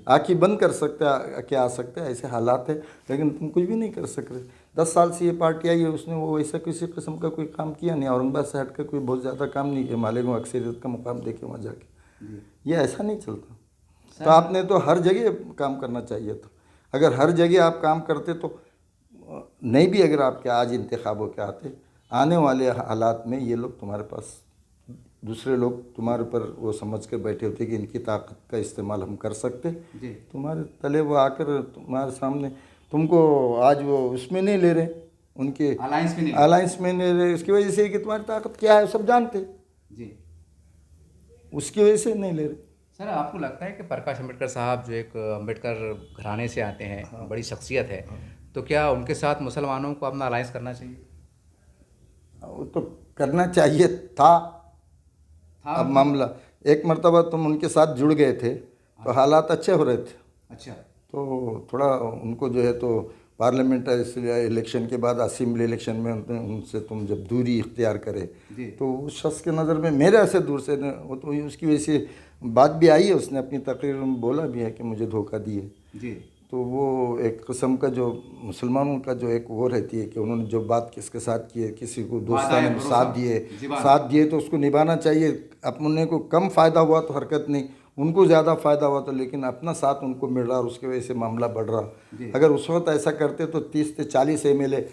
आँखी बंद कर सकते क्या आ सकते हैं, ऐसे हालात है। लेकिन तुम कुछ भी नहीं कर सक रहे। 10 साल से ये पार्टी आई है, उसने वो ऐसा किसी किस्म का कोई काम किया नहीं। औरंगाबाद से हट कर कोई बहुत ज़्यादा काम नहीं किया। मालेगांव अक्सरियत का मुकाम देखे वहाँ जाके, ये ऐसा नहीं चलता। तो आपने तो हर जगह काम करना चाहिए था। अगर हर जगह आप काम करते तो नहीं भी अगर आपके आज इंतखाबों के आते, आने वाले हालात में ये लोग तुम्हारे पास, दूसरे लोग तुम्हारे ऊपर वो समझ कर बैठे होते कि इनकी ताकत का इस्तेमाल हम कर सकते, तुम्हारे तले वो आकर तुम्हारे सामने तुमको आज वो उसमें नहीं ले रहे, उनके अलायंस में नहीं ले रहे। इसकी वजह से कि तुम्हारी ताकत क्या है सब जानते जी। उसकी वजह से नहीं ले रहे। सर आपको लगता है कि प्रकाश अम्बेडकर साहब जो एक अम्बेडकर घराने से आते हैं, बड़ी शख्सियत है, तो क्या उनके साथ मुसलमानों को अपना अलायंस करना चाहिए? वो तो करना चाहिए था। अब मामला एक मर्तबा तुम उनके साथ जुड़ गए थे तो हालात अच्छे हो रहे थे। अच्छा। तो थोड़ा उनको जो है तो पार्लियामेंट इलेक्शन के बाद असेंबली इलेक्शन में उनसे तुम जब दूरी इख्तियार करे तो उस शख्स के नज़र में मेरे ऐसे दूर से वो तो उसकी वजह से बात भी आई है, उसने अपनी तकरीर में बोला भी है कि मुझे धोखा दिए जी। तो वो एक किस्म का जो मुसलमानों का जो एक वो रहती है कि उन्होंने जो बात किसके साथ की है, किसी को दोस्ताना में साथ दिए तो उसको निभाना चाहिए। अपने को कम फ़ायदा हुआ तो हरकत नहीं, उनको ज़्यादा फ़ायदा हुआ तो, लेकिन अपना साथ उनको मिल रहा और उसकी वजह से मामला बढ़ रहा। अगर उस वक्त ऐसा करते तो 30 से 40 एमएलए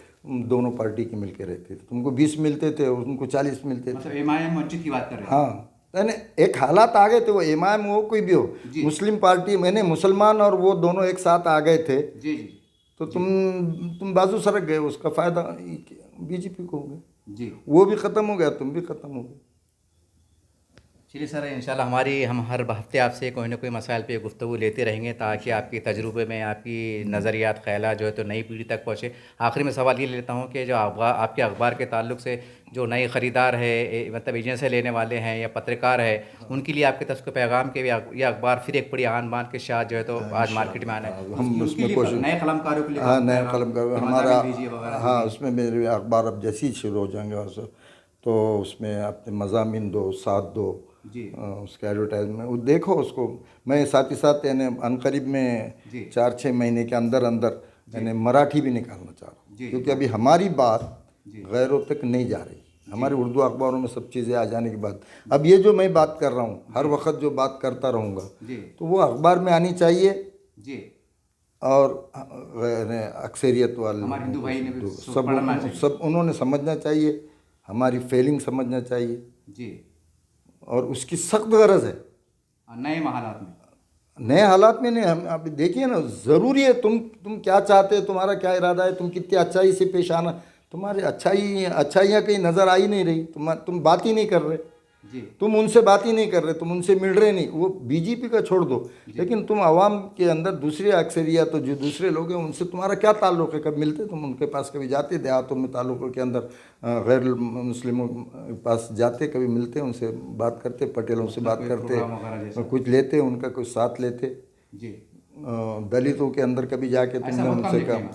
दोनों पार्टी के मिल के रहते थे। तुमको 20 मिलते थे, उनको 40 मिलते थे। मतलब एमआईएम मस्जिद की बात कर रहे हैं। हाँ, यानी एक हालात आ गए थे, वो एमआईएम हो कोई भी हो, मुस्लिम पार्टी मैंने मुसलमान और वो दोनों एक साथ आ गए थे जी। तो तुम बाजू सरक गए, उसका फ़ायदा बीजेपी को हो गया जी। वो भी ख़त्म हो गया, तुम भी ख़त्म हो गए। चलिए सर, इंशाल्लाह हम हर हफ्ते आपसे कोई ना कोई मसाइल पे गुफ्तगू लेते रहेंगे ताकि आपके तजुर्बे में आपकी नज़रियात ख्यालात जो है तो नई पीढ़ी तक पहुँचे। आखिर में सवाल ये लेता हूँ कि जो आपके अखबार के ताल्लुक से जो नए ख़रीदार है, मतलब एजेंसी लेने वाले हैं या पत्रकार है, उनके लिए आपके तरफ के पैगाम के ये अखबार फिर एक बड़ी आन बान के साथ जो है तो आज मार्केट में आना है। हम उसमें कोशिश, नए कलमकारों के लिए, हाँ नए कलमकार हमारा, हाँ उसमें मेरे अखबार अब जैसे ही शुरू हो जाएंगे और तो उसमें अपने मज़ामीन दो, साथ दो जी, उसके एडवर्टाइजमेंट वो देखो उसको। मैं साथ ही साथ यानी अनकरीब में 4-6 महीने के अंदर अंदर यानी मराठी भी निकालना चाह रहा हूँ, क्योंकि अभी हमारी बात गैरों तक नहीं जा रही। हमारे उर्दू अखबारों में सब चीज़ें आ जाने के बाद अब ये जो मैं बात कर रहा हूँ हर वक्त जो बात करता रहूँगा तो वो अखबार में आनी चाहिए जी। और अक्सरियत वाले हिंदू भाई ने सब उन्होंने समझना चाहिए, हमारी फीलिंग समझना चाहिए जी। और उसकी सख्त गरज है नए हालात में। नए हालात में नहीं, हम अभी देखिए ना, ज़रूरी है तुम क्या चाहते हो, तुम्हारा क्या इरादा है, तुम कितनी अच्छाई से पेश आना। तुम्हारी अच्छाइयाँ कहीं नज़र आ ही नहीं रही, तुम बात ही नहीं कर रहे जी। तुम उनसे बात ही नहीं कर रहे, तुम उनसे मिल रहे नहीं। वो बीजेपी का छोड़ दो, लेकिन तुम आवाम के अंदर दूसरी अक्सरियत तो जो दूसरे लोग हैं उनसे तुम्हारा क्या ताल्लुक़ है? कभी मिलते तुम उनके पास, कभी जाते देहातों में ताल्लुक़ों के अंदर गैर मुस्लिमों के पास जाते, कभी मिलते, उनसे बात करते, पटेलों से बात करते, कुछ लेते, उनका कुछ साथ लेते जी। दलितों के अंदर कभी जाके तुमने उनसे काम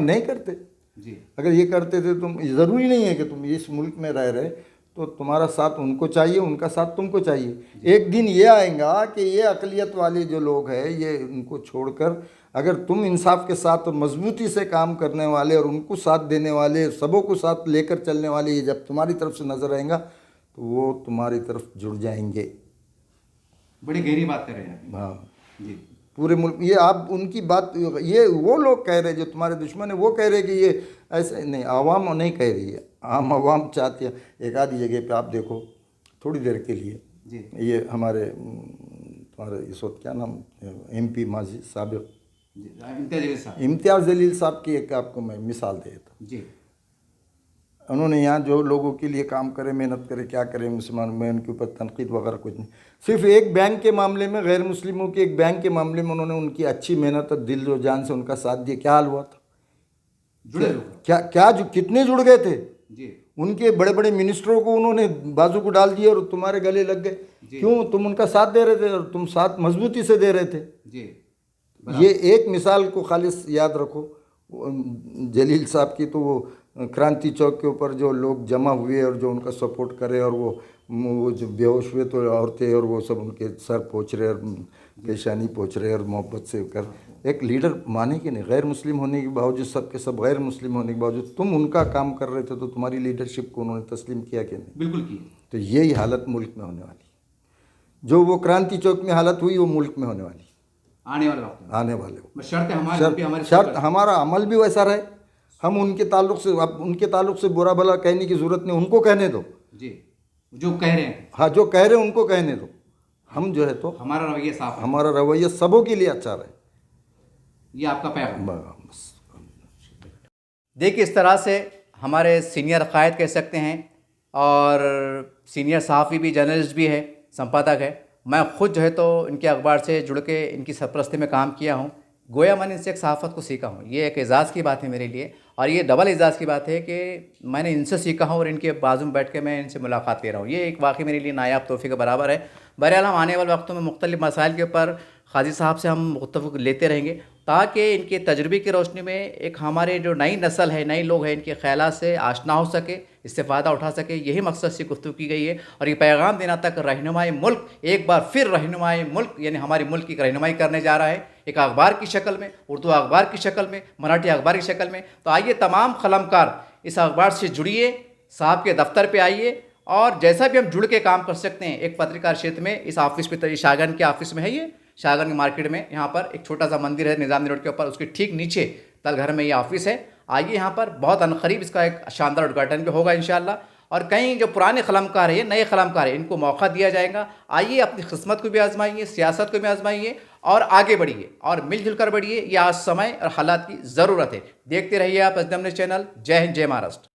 नहीं करते जी। अगर ये करते थे, तुम ज़रूरी नहीं है कि तुम इस मुल्क में रह रहे तो तुम्हारा साथ उनको चाहिए, उनका साथ तुमको चाहिए। एक दिन ये आएगा कि ये अक़लियत वाले जो लोग हैं ये उनको छोड़कर अगर तुम इंसाफ के साथ और मजबूती से काम करने वाले और उनको साथ देने वाले, सबों को साथ लेकर चलने वाले ये जब तुम्हारी तरफ से नज़र आएगा तो वो तुम्हारी तरफ जुड़ जाएंगे। बड़ी गहरी बात कर रहे हैं। हाँ जी, पूरे मुल्क ये आप उनकी बात, ये वो लोग कह रहे हैं जो तुम्हारे दुश्मन है, वो कह रहे हैं कि ये ऐसे नहीं, आवाम नहीं कह रही है, आम आवाम चाहती है। एक आधी जगह पे आप देखो थोड़ी देर के लिए जी। ये हमारे तुम्हारे इस वक्त क्या नाम, MP माजी साबिक इम्तियाज़ जलील साहब की एक आपको मैं मिसाल देता जी। उन्होंने यहाँ जो लोगों के लिए काम करे, मेहनत करे, क्या करे मुसलमान, में उनके ऊपर तनकीद वगैरह कुछ नहीं। सिर्फ एक बैंक के मामले में, गैर मुस्लिमों के एक बैंक के मामले में उन्होंने उनकी अच्छी मेहनत और दिल और जान से उनका साथ दिया, क्या हाल हुआ था जुड़े लोग। क्या क्या कितने जुड़ गए थे। जी उनके बड़े बड़े मिनिस्टरों को उन्होंने बाजू को डाल दिया और तुम्हारे गले लग गए। क्यों? तुम उनका साथ दे रहे थे और तुम साथ मजबूती से दे रहे थे। जी ये एक मिसाल को खालिस याद रखो जलील साहब की, तो वो क्रांति चौक के ऊपर जो लोग जमा हुए और जो उनका सपोर्ट करे, और वो जो बेहोश हुए तो औरतें और वो सब उनके सर पोंछ रहे और पेशानी पोंछ रहे और मोहब्बत से कर, एक लीडर माने कि नहीं, गैर मुस्लिम होने के बावजूद, सब के सब गैर मुस्लिम होने के बावजूद तुम उनका काम कर रहे थे, तो तुम्हारी लीडरशिप को उन्होंने तस्लीम किया कि नहीं? बिल्कुल की। तो यही हालत मुल्क में होने वाली, जो वो क्रांति चौक में हालत हुई वो मुल्क में होने वाली, आने वाले वक्त में। आने वाले वक्त। शर्त है हमारी, उनकी हमारी शर्त हमारा अमल भी वैसा रहे। हम उनके ताल्लुक से बुरा भला कहने की जरूरत नहीं, उनको कहने दो। जी जो कह रहे हैं, हाँ, जो कह रहे हैं उनको कहने दो। हम जो है तो हमारा रवैया साफ है। हमारा रवैया सबों के लिए अच्छा रहे। ये आपका पैगाम। बस। देखिए, इस तरह से हमारे सीनियर कायद कह सकते हैं, और सीनियर सहाफ़ी भी, जर्नलिस्ट भी है, संपादक है। मैं ख़ुद जो है तो इनके अखबार से जुड़ के इनकी सरपरस्ती में काम किया हूँ। गोया मैंने इनसे एक सहाफ़त को सीखा हूँ। ये एक एज़ाज़ की बात है मेरे लिए, और ये डबल एज़ाज़ की बात है कि मैंने इनसे सीखा हूँ और इनके बाजू में बैठ के मैं इनसे मुलाकात ले रहा हूँ। ये एक वाकई मेरे लिए नायाब तोहफ़े के बराबर है। बहरहाल हम आने वाले वक्तों में मुख्तलिफ़ मसाइल के ऊपर काजी साहब से हम गुफ्तगू लेते रहेंगे, ताकि इनके तजुर्बे की रोशनी में एक हमारे जो नई नस्ल है, नए लोग हैं, इनके ख़यालात से आशना हो सके, इससे फ़ायदा उठा सके। यही मकसद से गुफ्तगू की गई है, और ये पैगाम देना तक रहनुमाई मुल्क एक बार फिर रहनुमाई मुल्क यानी हमारे मुल्क की रहनुमाई करने जा रहा है, एक अखबार की शक्ल में, उर्दू अखबार की शक्ल में, मराठी अखबार की शक्ल में। तो आइए तमाम कलमकार इस अखबार से जुड़िए, साहब के दफ्तर पर आइए, और जैसा भी हम जुड़ के काम कर सकते हैं एक पत्रकार क्षेत्र में, इस ऑफिस पे, शाहगंज के ऑफिस में है, ये शाहगंज मार्केट में, यहाँ पर एक छोटा सा मंदिर है निज़ामी रोड के ऊपर, उसके ठीक नीचे तलघर में ये ऑफिस है। आइए, यहाँ पर बहुत अनकरीब इसका एक शानदार उद्घाटन भी होगा इंशाअल्लाह। और कई जो पुराने कलमकार है, नए कलमकार है, इनको मौका दिया जाएगा। आइए, अपनी किस्मत को भी आजमाइए, सियासत को भी आजमाइए, और आगे बढ़िए, और मिलजुल कर बढ़िए। ये आज समय और हालात की ज़रूरत है। देखते रहिए आप एसडीएम न्यूज़ चैनल। जय हिंद, जय महाराष्ट्र।